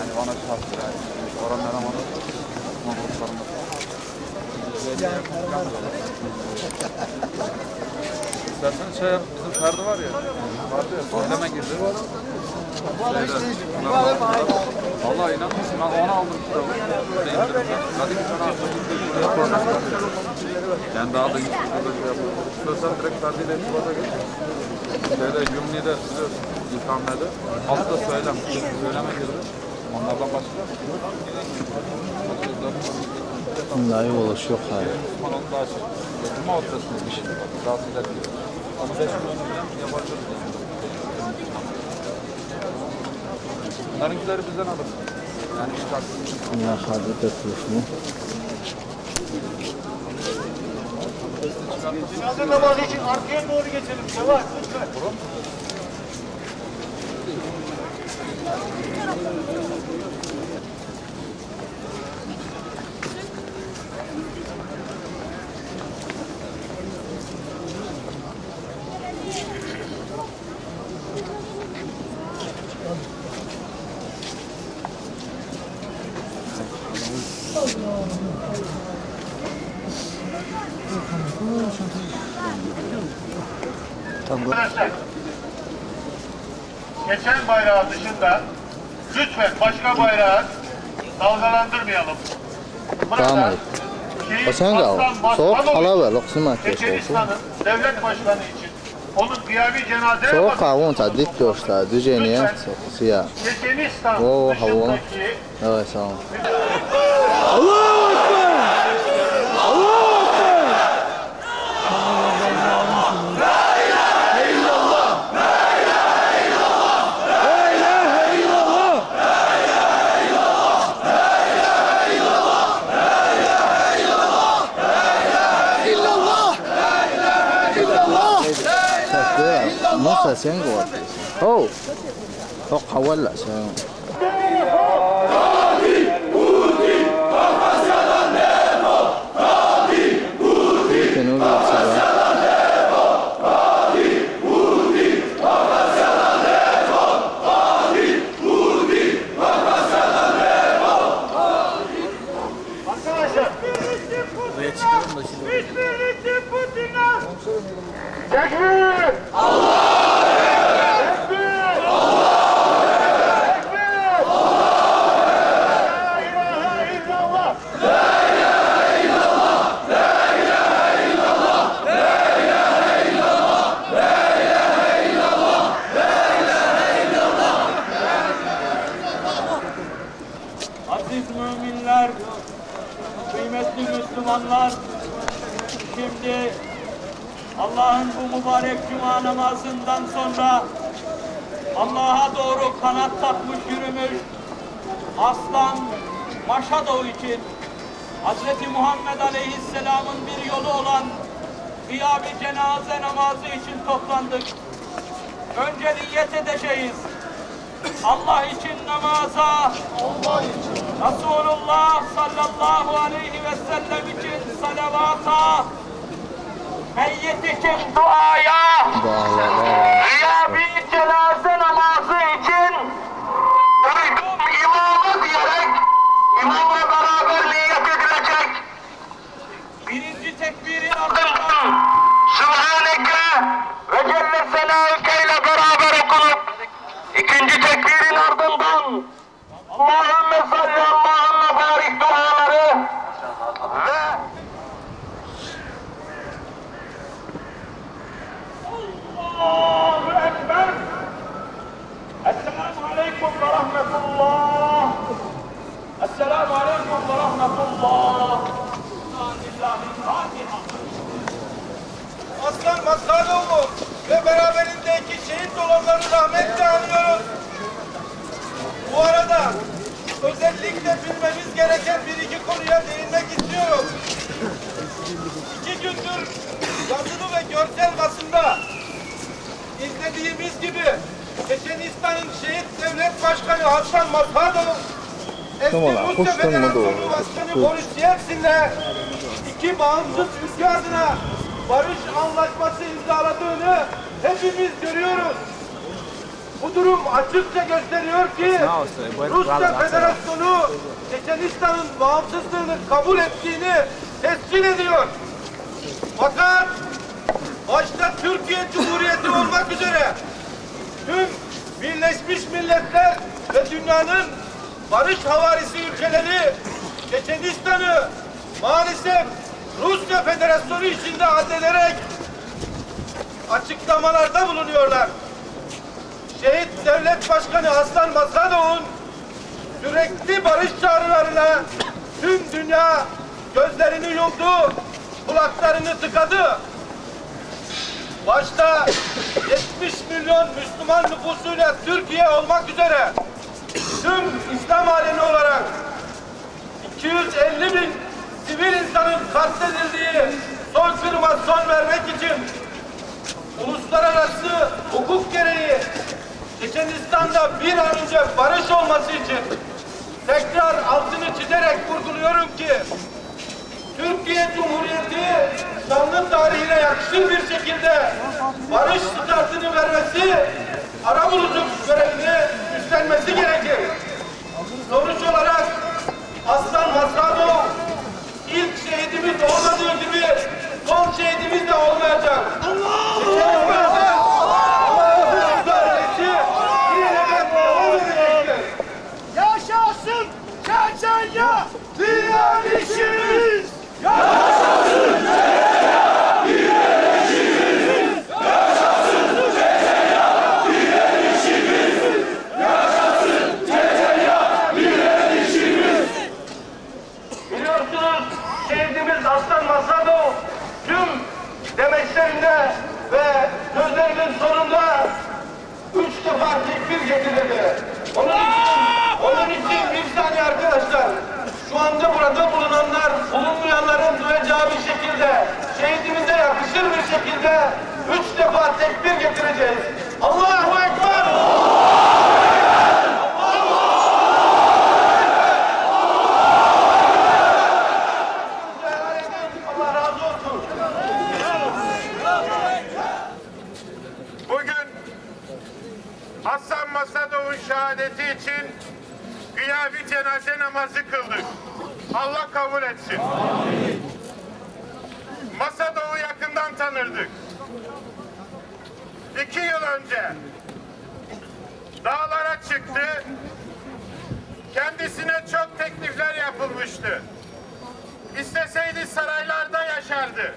Yani ona şarttır. Yani. Oranlara ama gruplarımız. İstersen şey yap, bizim Ferdi var ya, vardı ya, söyleme girdi. Vallahi inan mısın, ben onu aldım kitabı. Hadi bir tane aldım. Yani daha da gitmiş burada şey yapalım. İstiyorsan direkt Ferdi ile irtibata geç. Şeyde, Yumni'de biliyorsun, İlhamne'de. Altta söyleme girdi. Onlardan başlıyor. Live oluş yok hayır. Osman onu daha şey. Cuma ortasında bir şey. Daha sıcak diyor. Ama 5 milyon falan yapacağız. Bunlarınkileri bizden alır. Yani işte aklımda. Ya hadi tutmuş mu? Cenaze namazı için arkaya doğru geçelim. Yavaş lütfen. Arkadaşlar, geçen bayrağı dışında lütfen başka bayrağı dalgalandırmayalım. Tamam. Sen kal. Soğuk hala ver. Loksumat Çeçenistan'ın devlet başkanı için onun kıyami cenazeye soğuk kavun dik gösterdi. Düzeniye siyah. Çeçenistan dışındaki... Evet sağ olun. Allahu Ekber! Allahu Ekber! Nasıl sen gol? Oh, çok havalı sen. Tekbir! Allahu Ekber! Tekbir! Allahu Ekber! La ilahe illallah! La ilahe illallah! La ilahe illallah! La ilahe illallah! La ilahe illallah! La ilahe illallah! Aziz müminler, kıymetli Müslümanlar, şimdi Allah'ın bu mübarek cuma namazından sonra Allah'a doğru kanat takmış yürümüş aslan Maşadov için Hz. Muhammed Aleyhisselam'ın bir yolu olan kıyam-ı cenaze namazı için toplandık. Önce niyet edeceğiz. Allah için namaza, Resulullah sallallahu aleyhi ve sellem için salavata, meyyit için duaya, kıyam-ı cenaze namazı için uygun imamı diyerek imamla beraber niyet edilecek. Birinci tekbirin ardından Sübhaneke ve Celle Senaike ile beraber okunup ikinci tekbirin ardından Allahümme salli Allahümme barik duaları ve Allahu Ekber. Esselamu Aleyküm ve Rahmetullah. Esselamu Aleyküm ve Rahmetullah. Aslan Maskadoğlu ve beraberindeki şehit olanları rahmetle anıyoruz. Bu arada özellikle bilmemiz gereken bir iki konuya değinmek istiyorum. 2 gündür yazılı ve görsel basında izlediğimiz gibi Çeçenistan'ın şehit devlet başkanı Hasan Maskadov, eski Rusya Federasyonu Başkanı Boris Yeltsin'le iki bağımsız ülke adına barış anlaşması imzaladığını hepimiz görüyoruz. Bu durum açıkça gösteriyor ki Rusya Federasyonu Çeçenistan'ın bağımsızlığını kabul ettiğini tescil ediyor. Fakat başta Türkiye Cumhuriyeti olmak üzere tüm Birleşmiş Milletler ve dünyanın barış havarisi ülkeleri Çeçenistan'ı maalesef Rusya Federasyonu içinde addederek açıklamalarda bulunuyorlar. Şehit Devlet Başkanı Aslan Masadov'un sürekli barış çağrılarına tüm dünya gözlerini yumdu, kulaklarını tıkadı. Başta 70 milyon Müslüman nüfusuyla Türkiye olmak üzere tüm İslam alemi olarak 250 bin sivil insanın katledildiği soykırıma son vermek için uluslararası hukuk gereği Çeçenistan'da bir an önce barış olması için tekrar altını çizerek vurguluyorum ki Türkiye Cumhuriyeti şanlı tarihine yakışır bir şekilde barış startını vermesi, arabuluculuk görevini üstlenmesi gerekir. Sonuç olarak Aslan Masadov ilk şehidimiz olmadığı gibi son şehidimiz de olmayacak. Yaşasın Çeçenya! Direnişimiz! Yaşasın Çeçenya! Direnişimiz! Yaşasın Çeçenya! Direnişimiz! Yaşasın Çeçenya! Direnişimiz! Biliyorsunuz şehidimiz Aslan Masadov tüm demeçlerinde ve sözlerinin sonunda 3 defa tekbir getirdi. Onun için bir saniye arkadaşlar, şu anda burada bulunanlar, bulunmayanların duyacağı bir şekilde, şehidimize yakışır bir şekilde 3 defa tekbir getireceğiz. Allahu Ekber! Allah razı olsun. Bugün Aslan Masadov'un şehadeti için güya bir cenaze namazı kıldık. Allah kabul etsin. Masadov'u yakından tanırdık. 2 yıl önce dağlara çıktı. Kendisine çok teklifler yapılmıştı. İsteseydi saraylarda yaşardı.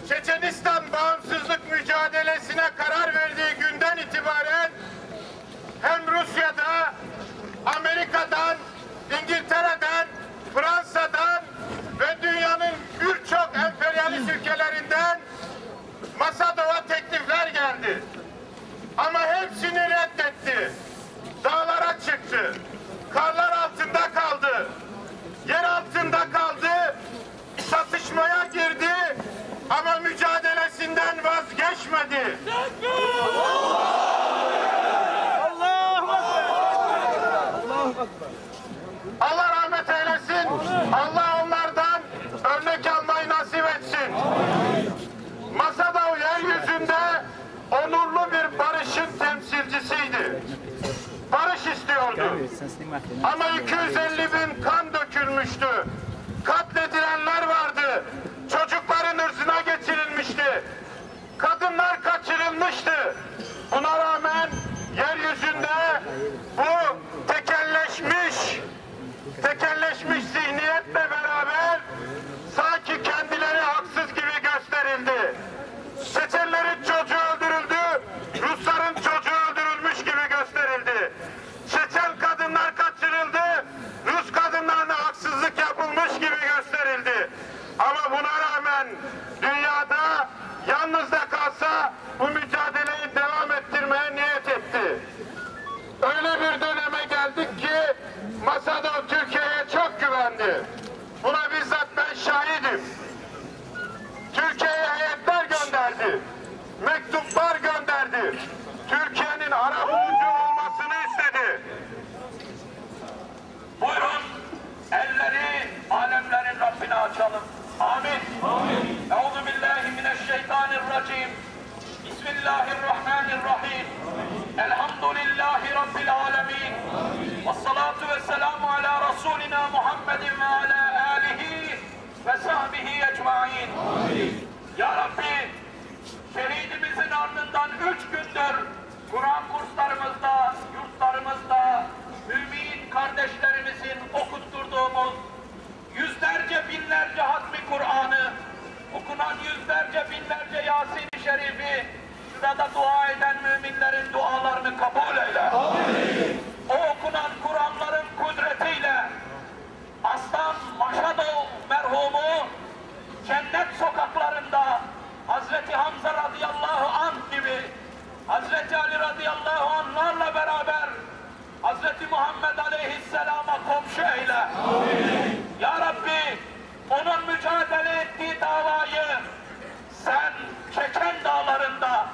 Çeçenistan bağımsızlık mücadelesine karar verdiği günden itibaren hem Rusya'da, Amerika'dan, İngiltere'den, Fransa'dan ve dünyanın birçok emperyalist ülkelerinden Masadov'a teklifler geldi. Ama hepsini reddetti. Dağlara çıktı. Karlar altında kaldı. Yer altında kaldı. Çatışmaya girdi. Ama mücadelesinden vazgeçmedi. Allah rahmet eylesin. Allah onlardan örnek almayı nasip etsin. Masadov yeryüzünde onurlu bir barışın temsilcisiydi. Barış istiyordu. Ama 250 bin kan dökülmüştü. Katledilenler vardı. Çocukların ırzına geçirilmişti. Kadınlar kaçırılmıştı. Buna rağmen yeryüzünde bu tekelleşmiş zihniyetle beraber sanki kendileri haksız gibi gösterildi. Çeçenlerin çocuğu öldürüldü, Rusların çocuğu öldürülmüş gibi gösterildi. Çeçen kadınlar kaçırıldı, Rus kadınlarına haksızlık yapılmış gibi gösterildi. Ama buna rağmen dünyada yalnız da kalsa bu mücadeleyi devam ettirmeye niyet etti. Öyle bir döneme geldik ki Masadov Türkiye'ye çok güvendi. Buna bizzat ben şahidim. Türkiye'ye heyetler gönderdi. Mektuplar gönderdi. Türkiye'nin arabulucu olmasını istedi. Buyurun, elleri alemlerin Rabbine açalım. Amin. Amin. Euzubillahimineşşeytanirracim. Bismillahirrahmanirrahim. kabul eyle. Amin. O okunan Kur'anların kudretiyle Aslan Maşadov merhumu cennet sokaklarında Hazreti Hamza radıyallahu anh gibi, Hazreti Ali radıyallahu anh'larla beraber Hazreti Muhammed aleyhisselama komşu eyle. Amin. Ya Rabbi, onun mücadele ettiği davayı sen Çeçen dağlarında,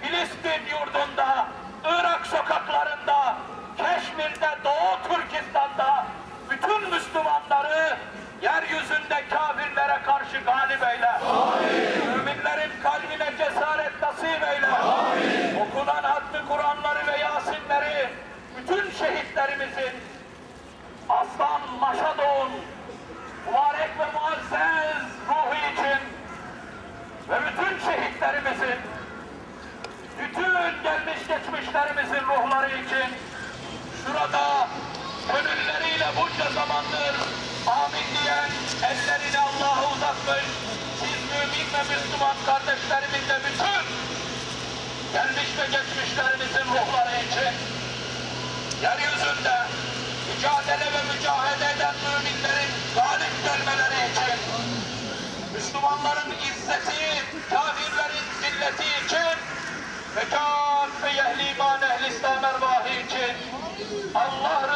Filistin yurdunda, Irak sokaklarında, Keşmir'de, Doğu Türkistan'da bütün Müslümanları yeryüzünde kafirlere karşı galip eyle. Amin. Müminlerin kalbine cesaret nasip eyle. Amin. Okunan hatmi Kur'anları ve Yasinleri bütün şehitlerimizin Aslan Maşadov'un mübarek ve muazzez ruhu için ve bütün şehitlerimizin, bütün gelmiş geçmişlerimizin ruhları için şurada gönülleriyle bunca zamandır amin diyen, ellerini Allah'a uzatmış, siz mümin ve Müslüman kardeşlerimizle bütün gelmiş ve geçmişlerimizin ruhları için yeryüzünde mücadele ve mücahede eden müminlerin galip gelmeleri için, Müslümanların izzeti, kafirlerin zilleti için ve kâfe ehli iman ehli İslam ervahı için Allah